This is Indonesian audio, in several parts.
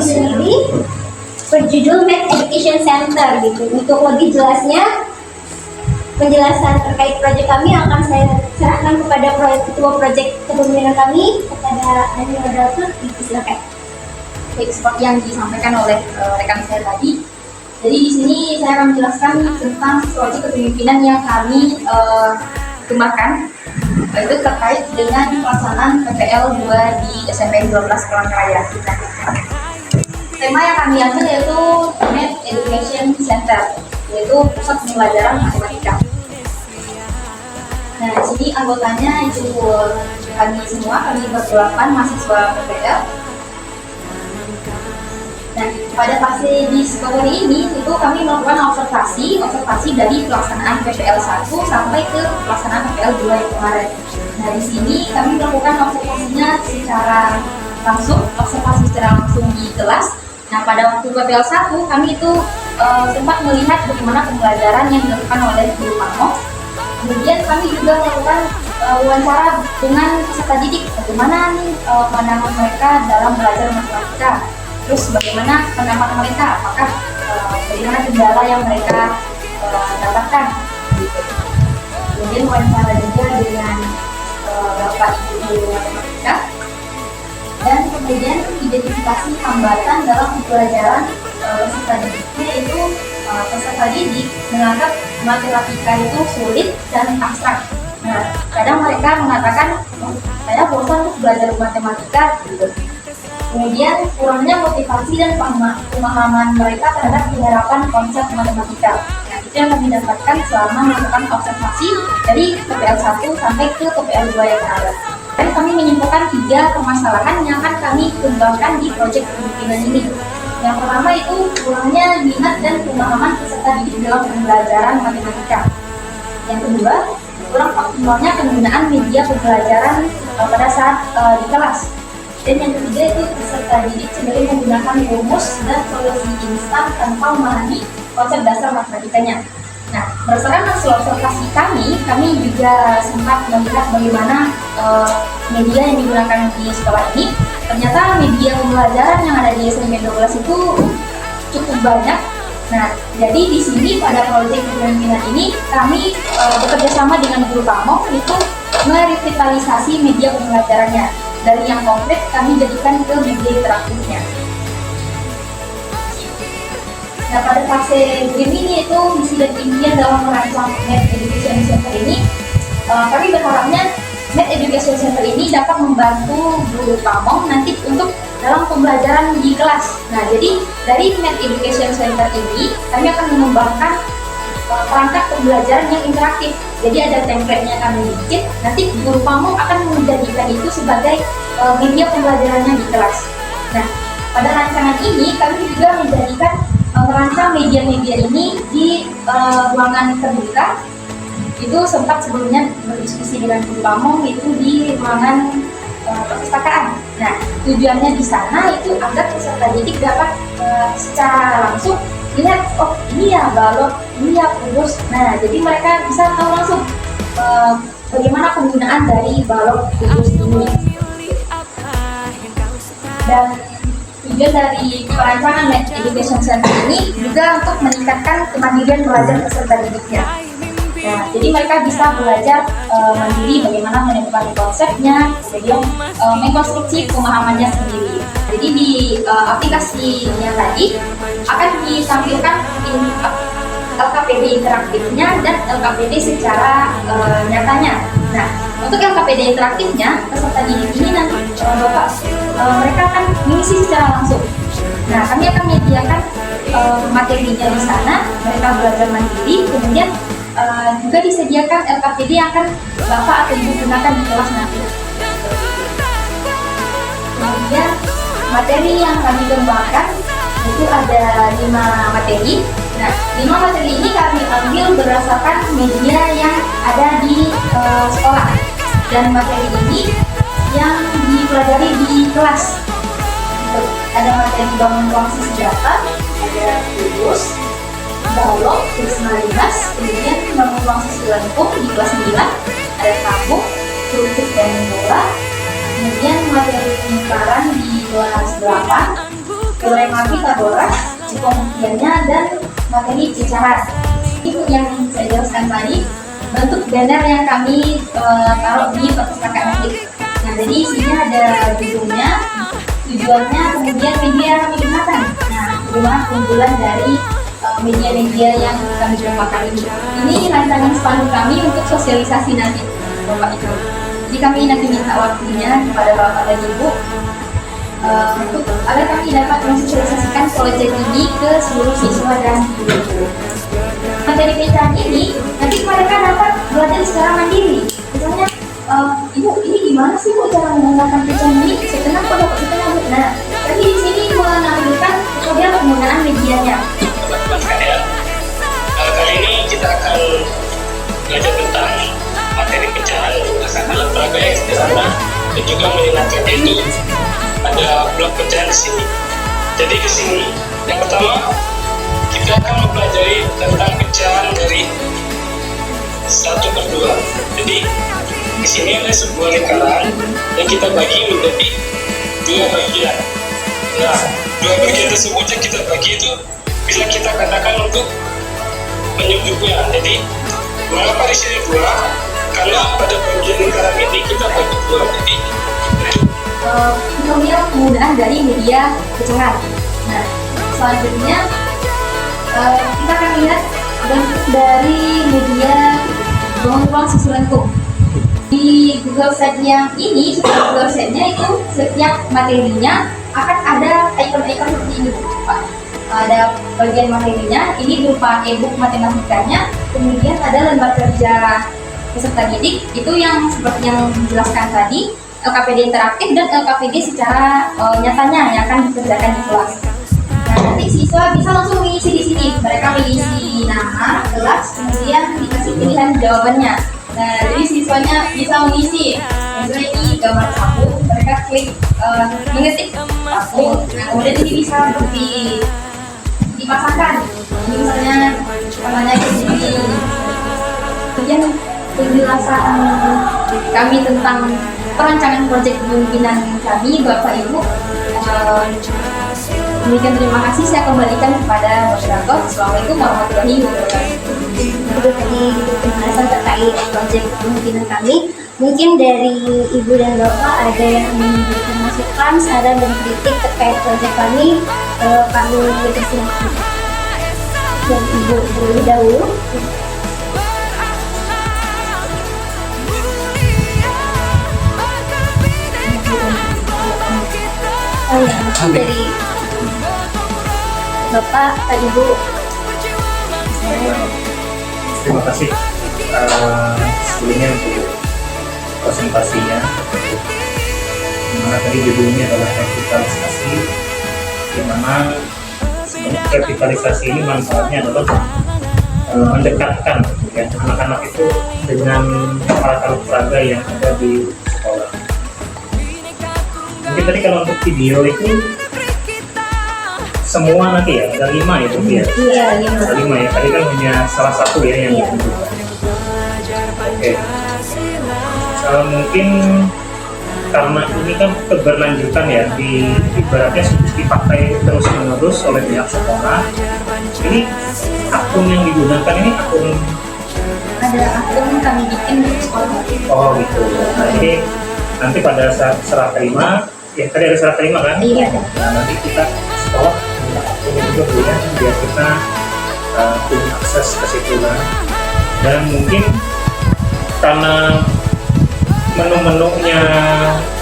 sendiri berjudul Med Education Center gitu. Untuk lebih jelasnya, penjelasan terkait proyek kami akan saya serahkan kepada ketua proyek kepemimpinan kami, kepada Daniel Dalton. Silakan. Baik, seperti yang disampaikan oleh rekan saya tadi. Jadi di sini saya akan menjelaskan tentang proyek kepemimpinan yang kami kembangkan, yaitu terkait dengan pelaksanaan PPL 2 di SMP 12 Palangkaraya. Tema yang kami ambil yaitu Med Education Center, yaitu pusat pembelajaran matematika. Nah, di sini anggotanya itu kami semua, kami berdelapan mahasiswa PPL. Nah, pada fase discovery ini itu kami melakukan observasi dari pelaksanaan PPL 1 sampai ke pelaksanaan PPL 2 yang kemarin. Nah, di sini kami melakukan observasi secara langsung di kelas. Nah, pada waktu PPL 1 kami itu sempat melihat bagaimana pembelajaran yang dilakukan oleh guru Pamo. Kemudian kami juga melakukan wawancara dengan peserta didik, bagaimana nih pandangan mereka dalam belajar matematika. Terus bagaimana pendapat mereka, apakah bagaimana kendala yang mereka dapatkan gitu. Kemudian wawancara juga dengan Bapak Ibu guru matematika, dan kemudian identifikasi hambatan dalam pembelajaran peserta didiknya, yaitu peserta didik menganggap matematika itu sulit dan abstrak. Nah, kadang mereka mengatakan, saya bosan untuk belajar matematika gitu. Kemudian kurangnya motivasi dan pemahaman mereka terhadap penerapan konsep matematika. Nah, itu yang kami dapatkan selama melakukan observasi dari PPL 1 sampai ke PPL 2 yang ada. Dan kami menyimpulkan 3 permasalahan yang akan kami kembangkan di proyek kepemimpinan ini. Yang pertama itu kurangnya minat dan pemahaman peserta didik dalam pembelajaran matematika. Yang kedua, kurang optimalnya penggunaan media pembelajaran pada saat di kelas. Dan yang ketiga itu peserta didik cenderung menggunakan rumus dan solusi instan tanpa memahami konsep dasar matematikanya. Nah, berdasarkan hasil observasi kami juga sempat melihat bagaimana media yang digunakan di sekolah ini. Ternyata media pembelajaran yang ada di SMP 12 itu cukup banyak. Nah, jadi di sini pada proyek kepemimpinan ini kami bekerja sama dengan guru Pamo itu merevitalisasi media pembelajarannya. Dari yang konkret kami jadikan ke media interaktifnya. Nah, pada fase game ini itu misi dan impian dalam merancang Med Education Center ini, kami berharapnya Med Education Center ini dapat membantu guru Pamo nanti untuk dalam pembelajaran di kelas. Nah, jadi dari Med Education Center ini kami akan mengembangkan perangkat pembelajaran yang interaktif. Jadi ada template-nya kami bikin, nanti guru Pamo akan menjadikan itu sebagai media pembelajarannya di kelas. Nah, pada rancangan ini kami juga menjadikan merancang media-media ini di ruangan terbuka. Itu sempat sebelumnya berdiskusi dengan guru Pamo itu di ruangan perpustakaan. Nah, tujuannya di sana itu agar peserta didik dapat secara langsung lihat, oh ini ya balok, ini ya kubus. Nah, jadi mereka bisa tahu langsung bagaimana penggunaan dari balok kubus ini. Dan tujuan dari perancangan Med Education Center ini juga untuk meningkatkan kemandirian belajar peserta didiknya. Nah, jadi mereka bisa belajar mandiri bagaimana menemukan konsepnya, kemudian mengkonstruksi pemahamannya sendiri. Jadi di aplikasinya tadi akan ditampilkan LKPD interaktifnya dan LKPD secara nyatanya. Nah, untuk LKPD interaktifnya, peserta didik ini nanti mereka akan mengisi secara langsung. Nah, kami akan menyediakan materinya di sana, mereka belajar mandiri, kemudian juga disediakan LKPD yang akan Bapak atau Ibu gunakan di kelas nanti. Kemudian materi yang kami kembangkan itu ada 5 materi. Nah, 5 materi ini kami ambil berdasarkan media yang ada di sekolah. Dan materi ini yang dipelajari di kelas. Ada materi bangun ruang sejahtera, ada kubus, balok, Krisma 15, kemudian bangun ruang lengkung di kelas 9, ada tabung, kerucut dan bola, kemudian materi penyebaran di kelas 8, dilema Pythagoras, pembuktiannya, dan materi bicara. Itu yang saya jelaskan tadi, bentuk banner yang kami taruh di perpustakaan Edik. Nah, jadi isinya ada judulnya, tujuannya, kemudian media yang kami gunakan. Nah, bagaimana keunggulan dari media-media yang kami gunakan ini. Ini rancangan spanduk kami untuk sosialisasi nanti, Bapak Ibu. Jadi kami nanti minta waktunya kepada Bapak dan Ibu untuk agar kami dapat mensosialisasikan proyek ini ke seluruh siswa dan guru. Materi pecahan ini nanti mereka dapat belajar secara mandiri. Misalnya, Ibu, ini gimana sih Bu cara menggunakan pecahan ini? Sebenarnya kok dapat kita ngambil. Nah, tapi di sini menampilkan model penggunaan medianya. Ya. Kali ini kita akan belajar tentang materi pecahan menggunakan alat peraga yang sederhana dan juga menyenangkan, yaitu ada blok pecahan di sini. Jadi di sini yang pertama kita akan mempelajari tentang pecahan dari 1/2. Jadi di sini ada sebuah lingkaran yang kita bagi menjadi 2 bagian. Nah, 2 bagian tersebut yang kita bagi itu bisa kita katakan untuk penyebutnya. Jadi mengapa di sini 2? Karena pada bagian lingkaran ini kita bagi 2. Jadi Tutorial penggunaan dari media pecahan. Nah, selanjutnya kita akan lihat bentuk dari media ruang susulan kub. Di Google Sheet yang ini, Google Sheet-nya itu setiap materinya akan ada ikon-ikon seperti ini, Pak. Ada bagian materinya, ini berupa e-book matematikanya, kemudian ada lembar kerja peserta didik, itu yang seperti yang dijelaskan tadi, LKPD interaktif dan LKPD secara nyatanya yang akan dikerjakan di kelas. Nah, nanti siswa bisa langsung mengisi di sini. Mereka mengisi nama, kelas, kemudian dikasih pilihan jawabannya. Nah, jadi siswanya bisa mengisi. Misalnya ini gambar sabuk, mereka klik mengetik sabuk. Nah, kemudian ini bisa dipasangkan. Ini misalnya warnanya di sini. Kemudian penjelasan kami tentang perancangan proyek kepemimpinan kami, Bapak Ibu. Demikian, terima kasih. Saya kembalikan kepada moderator. Assalamualaikum warahmatullahi wabarakatuh. Itu tadi penjelasan terkait proyek kepemimpinan kami. Mungkin dari Ibu dan Bapak ada yang memberikan masukan, saran dan kritik terkait proyek kami. Kami bersilakan. Dan Ibu terlebih dahulu. Oh ya, mungkin dari Bapak dan Ibu. Terima kasih sebelumnya untuk presentasinya, dimana tadi judulnya adalah revitalisasi, dimana sebenarnya revitalisasi ini manfaatnya adalah mendekatkan ya, anak-anak itu dengan alat-alat peraga yang ada di sekolah. Mungkin tadi kalau untuk video itu semua nanti ya, ada 5 ya, ya? Iya, Ada 5 ya, tadi kan hanya salah satu ya yang Iya. ditunjukkan. Oke. Mungkin karena ini kan keberlanjutan ya, ibaratnya dipakai terus menerus oleh pihak sekolah. Ini akun yang digunakan ini akun Ada akun kami bikin di sekolah. oh gitu. Nah ini nanti pada saat serah terima, ya tadi ada serah terima kan? Iya. Nah nanti kita sekolah punya akun juga Bu ya, biar kita punya akses ke situ kan. Dan mungkin karena menu-menunya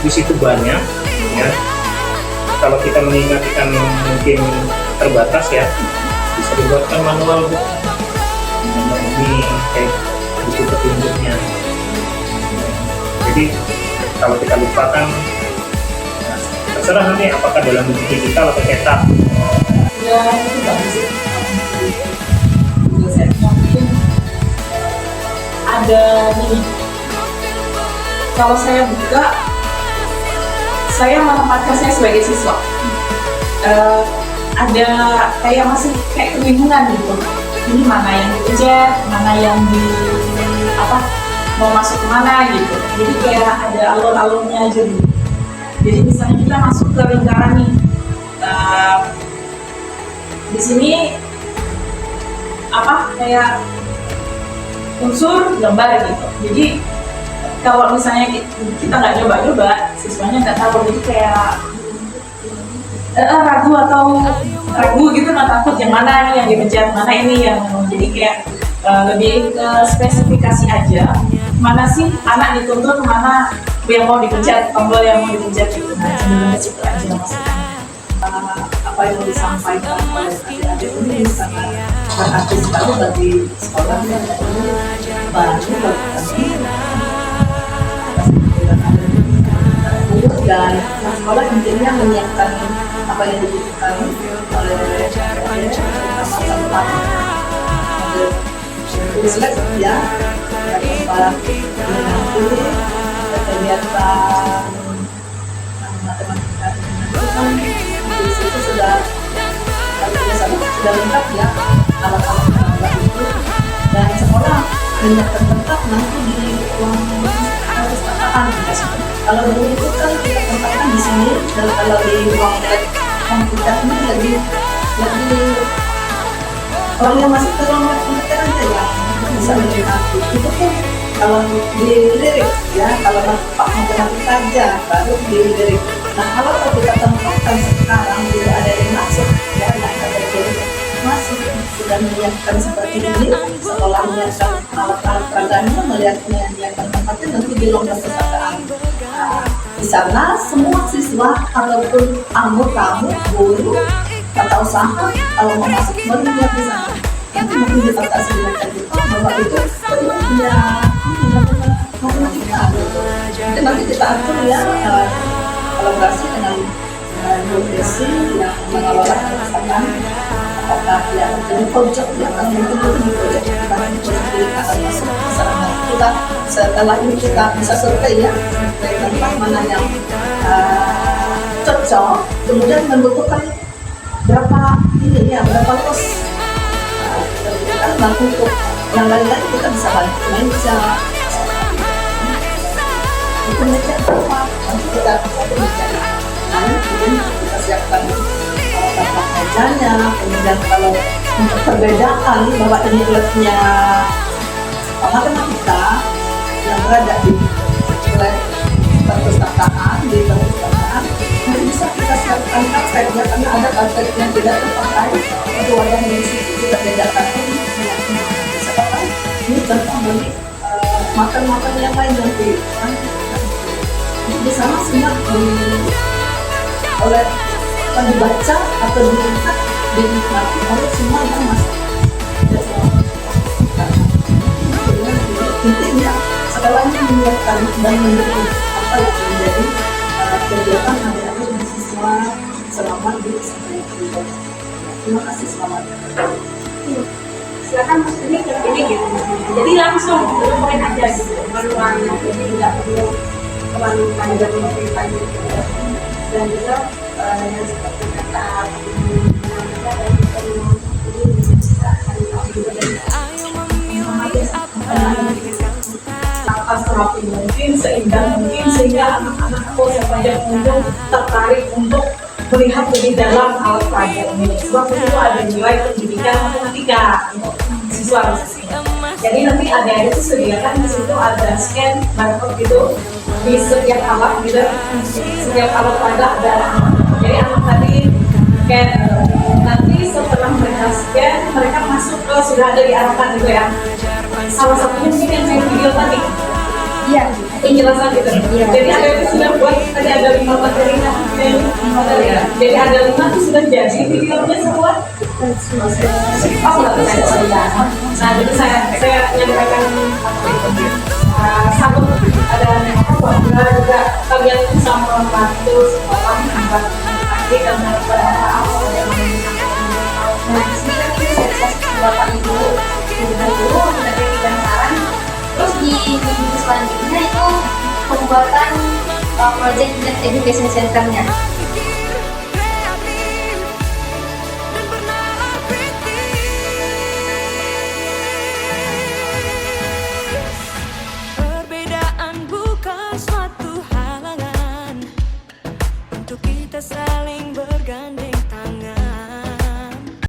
di situ banyak ya, kalau kita mengingatkan mungkin terbatas ya, bisa dibuatkan manual Bu. Ini kayak buku petunjuknya. Jadi kalau kita lupakan, terserah nanti apakah dalam bentuk digital atau cetak. Ya itu bagus sih. Google Sheet-nya mungkin ada nih. Kalau saya buka, saya menempatkan saya sebagai siswa. Ada kayak masih kayak kebingungan gitu. Ini mana yang dikejar, mana yang mau masuk kemana gitu. Jadi kayak ada alur-alurnya aja gitu. Jadi misalnya kita masuk ke lingkaran nih, Di sini kayak unsur gambar gitu. Jadi kalau misalnya kita nggak coba-coba, siswanya nggak tahu. Jadi kayak ragu gitu, nggak takut yang mana nih yang dipencet, mana ini yang jadi kayak lebih ke spesifikasi aja. Mana sih anak dituntut, mana yang mau dipencet, tombol yang mau dipencet gitu. Nah, cenderung ke situ aja maksudnya. Apa yang mau disampaikan oleh adik-adik ini sangat berarti sekali bagi sekolah yang baru bagi kami. Dan sekolah intinya menyiapkan apa yang dibutuhkan oleh sama-sama tulislah ya tempat menanti kegiatan matematika di situ sudah lengkap ya alat-alat itu, dan sekolah menyiapkan tempat nanti di ruang perpustakaan. Kalau dulu itu kan kita tempatkan di sini, dan kalau di ruang komputer ini lebih orang yang masuk ke ruang komputer aja ya bisa melihat itu pun kalau dilirik ya, kalau Pak matematika aja baru dilirik. Nah kalau kita tempatkan sekarang tidak ada yang masuk ya, yang ada masuk sudah menyiapkan seperti ini, sekolah menyiapkan alat-alat peraganya, menyiapkan tempatnya nanti di ruang perpustakaan. Di sana semua siswa ataupun anggota guru tata usaha kalau mau masuk melihat di sana, nanti mungkin kita kasih mereka gitu bahwa itu punya matematika gitu. Itu nanti kita atur ya kolaborasi dengan dosensi yang mengelola perpustakaan. Apakah yang jadi pojok ya, kalau mungkin itu di pojok kita akan masuk ke sana. Kita setelah ini kita bisa survei ya, survei tempat mana yang cocok, kemudian membutuhkan berapa ini ya, berapa kos kita bantu untuk yang lain-lain kita bisa bantu meja itu meja apa nanti kita meja kemudian kita siapkan tempat mejanya, kemudian kalau untuk perbedaan bahwa ini labnya matematika yang berada di perpustakaan nanti bisa kita siapkan karpet ya, karena ada karpet yang tidak terpakai itu wadah di situ kita bedakan bisa pakai ini contoh bagi makan yang lain nanti di sana semua oleh dibaca atau dilihat dinikmati oleh semua yang masuk. Intinya sekolahnya menyiapkan dan mendukung apa yang menjadi kegiatan adik-adik dan siswa selama di pesantren. Terima kasih, selamat. Silakan Mas ini gitu. Jadi langsung poin aja gitu. Peluangnya jadi nggak perlu terlalu panjang gitu. Dan juga yang seperti kata serapi mungkin, seindah mungkin, sehingga anak-anak atau siapa yang pengunjung tertarik untuk melihat lebih dalam alat peraga ini. Sebab itu ada nilai pendidikan matematika untuk siswa. Jadi nanti ada itu sediakan di situ ada scan barcode gitu di setiap alat gitu, setiap alat peraga ada. Jadi anak tadi scan, nanti setelah mereka scan mereka masuk ke sudah ada diarahkan gitu ya. Salah satunya mungkin yang saya video tadi. Iya, Penjelasan gitu. Jadi ada itu sudah buat, tadi ada 5 materi ya. Jadi ada 5 itu sudah jadi videonya semua. Oh nggak bisa. Nah jadi saya nyampaikan satu ada apa juga kalian bisa membantu sekolah membuat adik dan apa. Nah, sebenarnya ini saya Bapak Ibu, guru dari dan saran. Terus di minggu selanjutnya itu pembuatan project education center-nya.